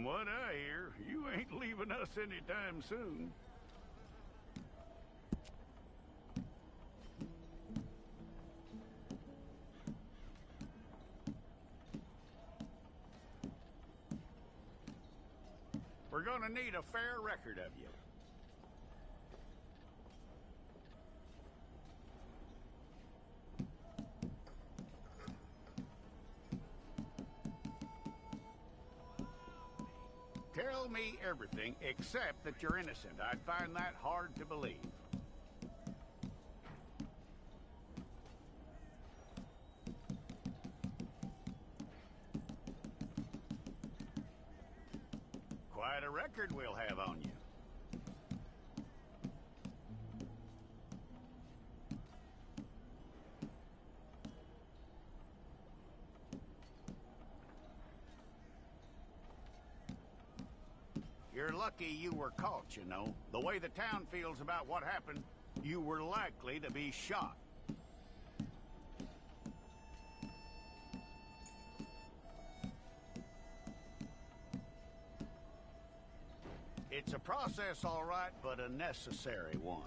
From what I hear, you ain't leaving us anytime soon. We're gonna need a fair record of you. Tell me everything except that you're innocent. I'd find that hard to believe. Quite a record we'll have on you. You're lucky you were caught, you know. The way the town feels about what happened, you were likely to be shot. It's a process, all right, but a necessary one.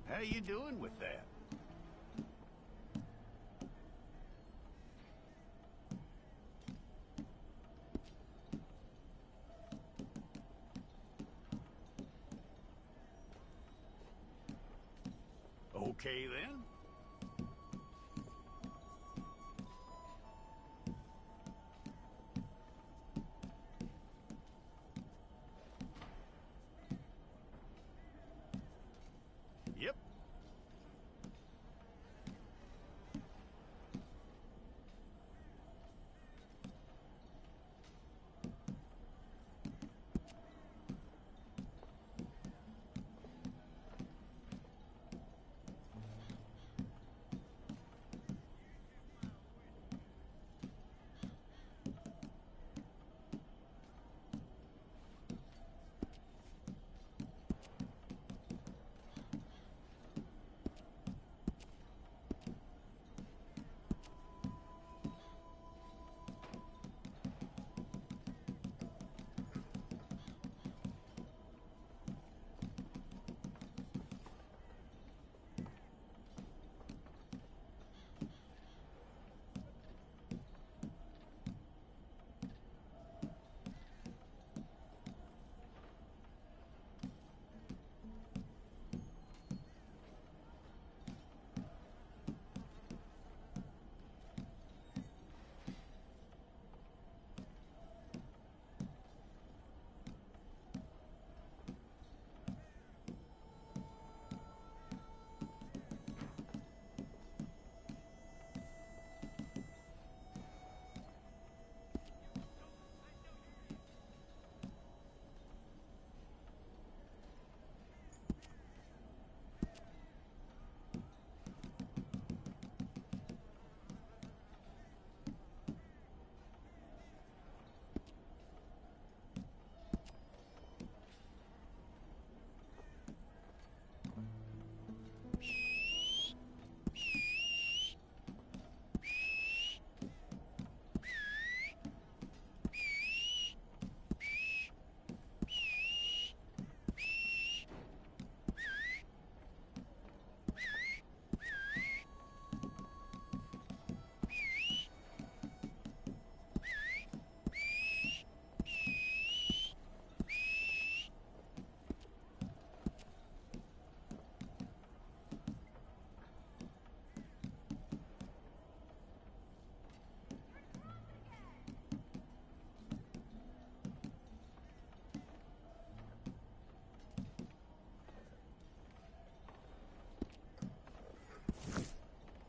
How you doing with that? Okay, then. Yep.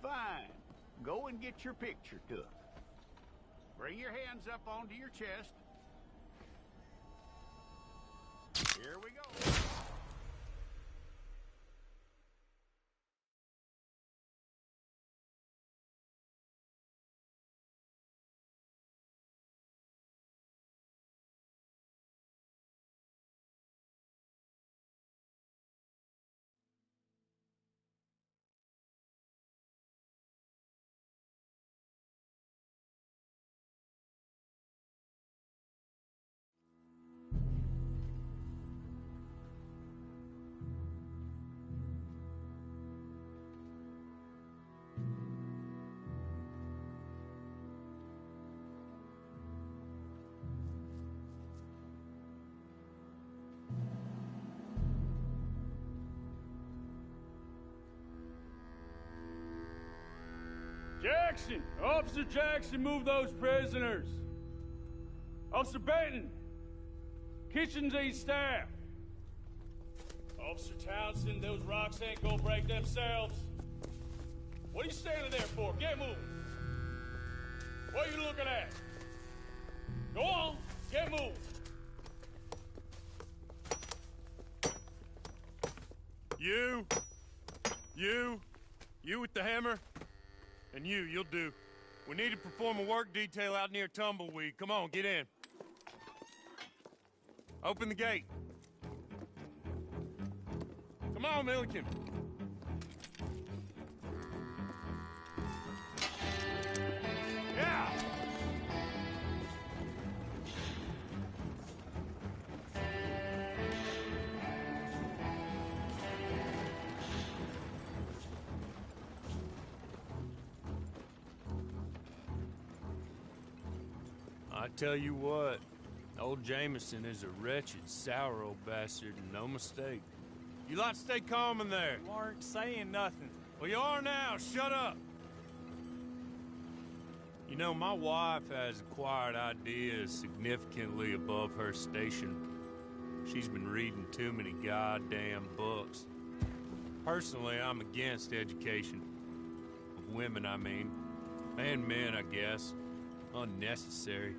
Fine. Go and get your picture took. Bring your hands up onto your chest. Here we go. Jackson! Officer Jackson, move those prisoners! Officer Benton! Kitchens these staff! Officer Townsend, those rocks ain't gonna break themselves. What are you standing there for? Get moving! What are you looking at? Go on, get moving! You with the hammer? And you'll do. We need to perform a work detail out near Tumbleweed. Come on, get in. Open the gate. Come on, Milliken. Yeah! I tell you what, old Jameson is a wretched, sour old bastard, and no mistake. You lot stay calm in there. You aren't saying nothing. Well, you are now. Shut up. You know, my wife has acquired ideas significantly above her station. She's been reading too many goddamn books. Personally, I'm against education. Of women, I mean. And men, I guess. Unnecessary.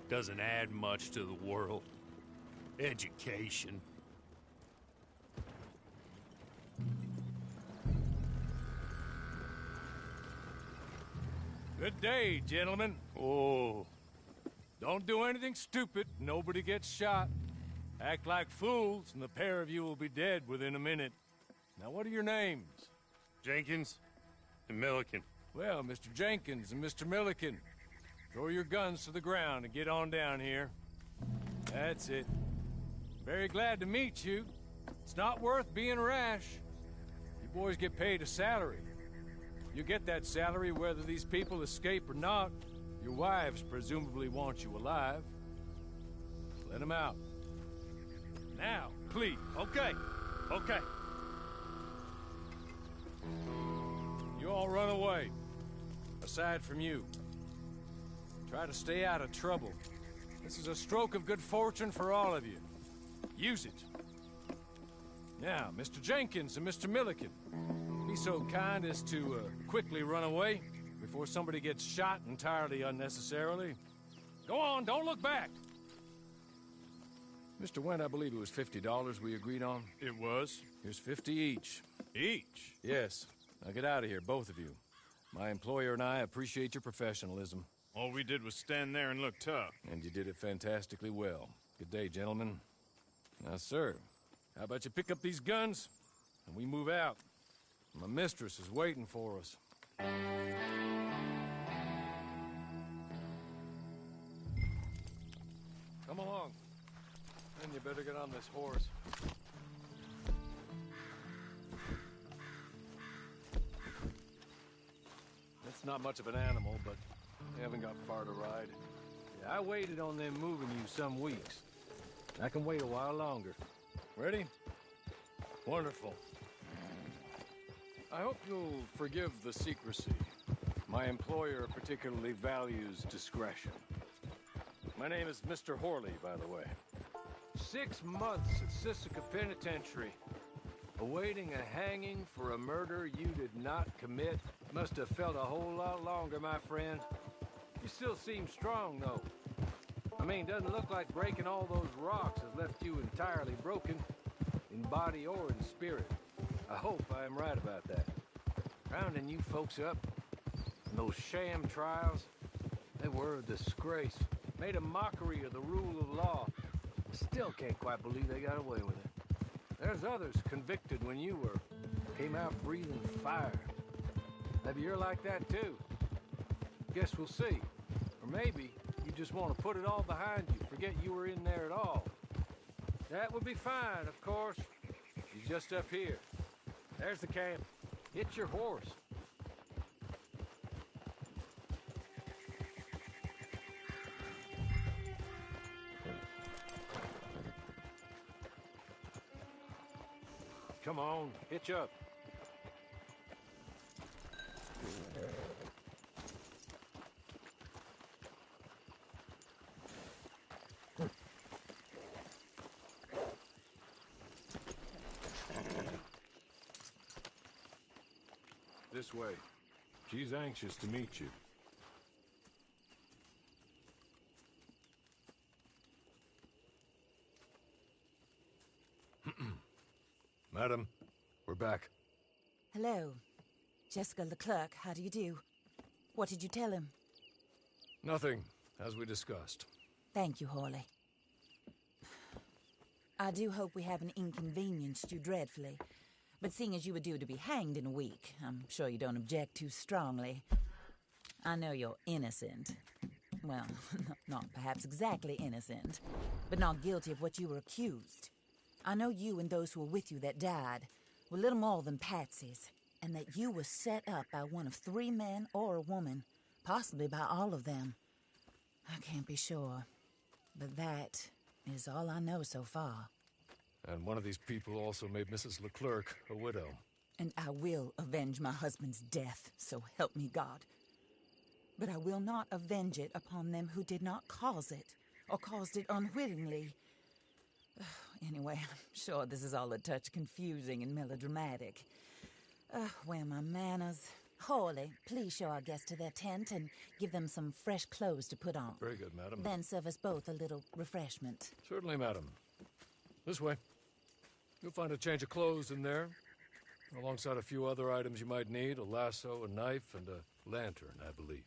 Doesn't add much to the world. Education. Good day, gentlemen. Oh, Don't do anything stupid. Nobody gets shot. Act like fools, and the pair of you will be dead within a minute. Now, what are your names? Jenkins and Milliken. Well, Mr. Jenkins and Mr. Milliken, throw your guns to the ground and get on down here. That's it. Very glad to meet you. It's not worth being rash. You boys get paid a salary. You get that salary whether these people escape or not. Your wives presumably want you alive. Let them out. Now, please. Okay. You all run away. Aside from you. Try to stay out of trouble. This is a stroke of good fortune for all of you. Use it. Now, Mr. Jenkins and Mr. Milliken, be so kind as to quickly run away before somebody gets shot entirely unnecessarily. Go on, don't look back. Mr. Wendt, I believe it was $50 we agreed on. It was. Here's 50 each. Each? Yes. Now get out of here, both of you. My employer and I appreciate your professionalism. All we did was stand there and look tough. And you did it fantastically well. Good day, gentlemen. Now, sir, how about you pick up these guns, and we move out? My mistress is waiting for us. Come along. Then you better get on this horse. It's not much of an animal, but they haven't got far to ride. Yeah, I waited on them moving you some weeks. I can wait a while longer. Ready? Wonderful. I hope you'll forgive the secrecy. My employer particularly values discretion. My name is Mr. Horley, by the way. 6 months at Sisika Penitentiary, awaiting a hanging for a murder you did not commit. Must have felt a whole lot longer, my friend. You still seem strong, though. I mean, doesn't look like breaking all those rocks has left you entirely broken, in body or in spirit. I hope I am right about that. Rounding you folks up, and those sham trials, they were a disgrace. Made a mockery of the rule of law. Still can't quite believe they got away with it. There's others convicted when you were. Came out breathing fire. Maybe you're like that too. Guess we'll see. Or maybe you just want to put it all behind you, forget you were in there at all. That would be fine, of course. You're just up here. There's the camp. Hit your horse. Come on, hitch up. This way. She's anxious to meet you. Madam, we're back. Hello. Jessica Leclerc, how do you do? What did you tell him? Nothing, as we discussed. Thank you, Hawley. I do hope we haven't inconvenienced you dreadfully. But seeing as you were due to be hanged in a week, I'm sure you don't object too strongly. I know you're innocent. Well, not perhaps exactly innocent, but not guilty of what you were accused. I know you and those who were with you that died were little more than patsies, and that you were set up by one of 3 men or a woman, possibly by all of them. I can't be sure, but that is all I know so far. And one of these people also made Mrs. Leclerc a widow. And I will avenge my husband's death, so help me God. But I will not avenge it upon them who did not cause it, or caused it unwittingly. Anyway, I'm sure this is all a touch confusing and melodramatic. Where are my manners? Hawley, please show our guests to their tent and give them some fresh clothes to put on. Very good, madam. Then serve us both a little refreshment. Certainly, madam. This way. You'll find a change of clothes in there, alongside a few other items you might need, a lasso, a knife, and a lantern, I believe.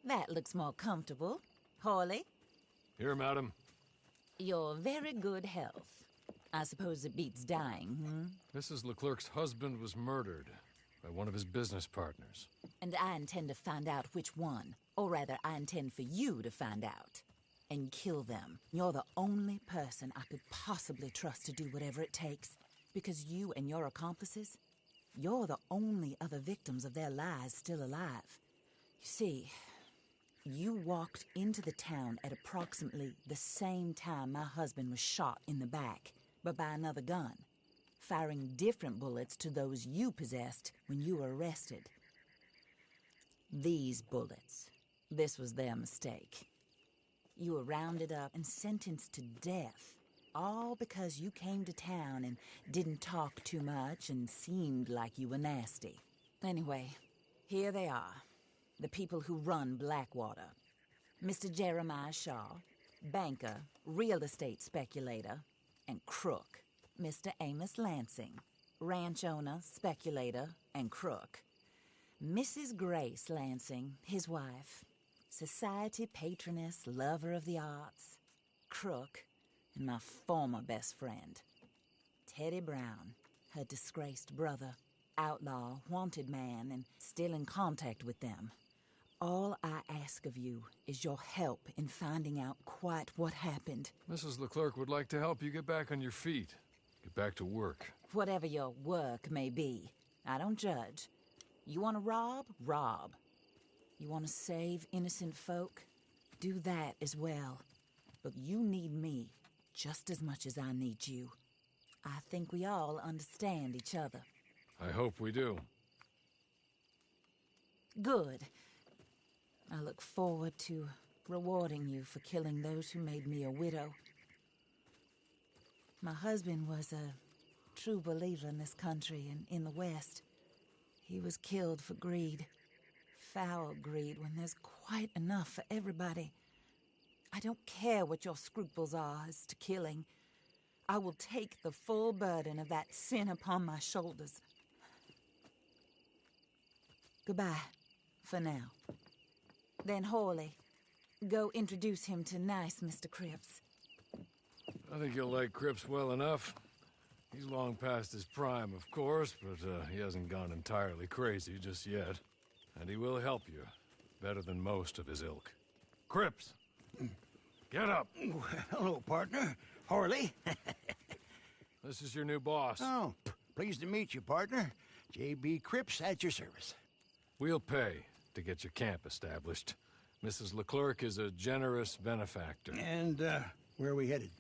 That looks more comfortable. Hawley, Here, madam. you're very good health. I suppose it beats dying, Mrs. Leclerc's husband was murdered by one of his business partners. And I intend to find out which one. Or rather, I intend for you to find out. And kill them. You're the only person I could possibly trust to do whatever it takes. Because you and your accomplices, you're the only other victims of their lies still alive. You see, you walked into the town at approximately the same time my husband was shot in the back, but by another gun, firing different bullets to those you possessed when you were arrested. These bullets, this was their mistake. You were rounded up and sentenced to death, all because you came to town and didn't talk too much and seemed like you were nasty. Anyway, here they are. The people who run Blackwater. Mr. Jeremiah Shaw, banker, real estate speculator, and crook. Mr. Amos Lansing, ranch owner, speculator, and crook. Mrs. Grace Lansing, his wife, society patroness, lover of the arts, crook, and my former best friend. Teddy Brown, her disgraced brother, outlaw, wanted man, and still in contact with them. All I ask of you is your help in finding out quite what happened. Mrs. Leclerc would like to help you get back on your feet. Get back to work. Whatever your work may be, I don't judge. You want to rob? Rob. You want to save innocent folk? Do that as well. But you need me just as much as I need you. I think we all understand each other. I hope we do. Good. I look forward to rewarding you for killing those who made me a widow. My husband was a true believer in this country and in the West. He was killed for greed. Foul greed when there's quite enough for everybody. I don't care what your scruples are as to killing. I will take the full burden of that sin upon my shoulders. Goodbye, for now. Then Horley, go introduce him to nice Mr. Cripps. I think you'll like Cripps well enough. He's long past his prime, of course, but he hasn't gone entirely crazy just yet. And he will help you, better than most of his ilk. Cripps! Get up! Hello, partner. Horley. This is your new boss. Oh, pleased to meet you, partner. J.B. Cripps at your service. We'll pay to get your camp established. Mrs. Leclerc is a generous benefactor. And, where are we headed?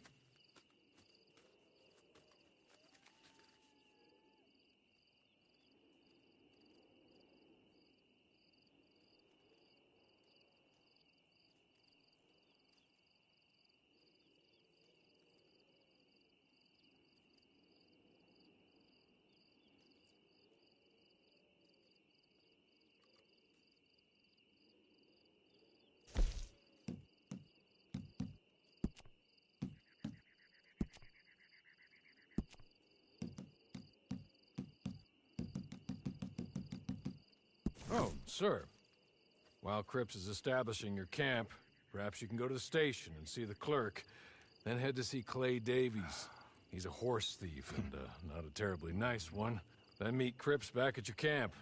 Oh, sir. While Cripps is establishing your camp, perhaps you can go to the station and see the clerk, then head to see Clay Davies. He's a horse thief, and not a terribly nice one. Then meet Cripps back at your camp.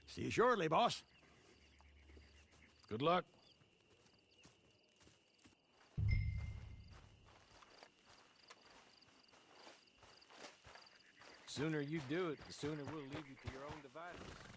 See you shortly, boss. Good luck. Sooner you do it, the sooner we'll leave you to your own devices.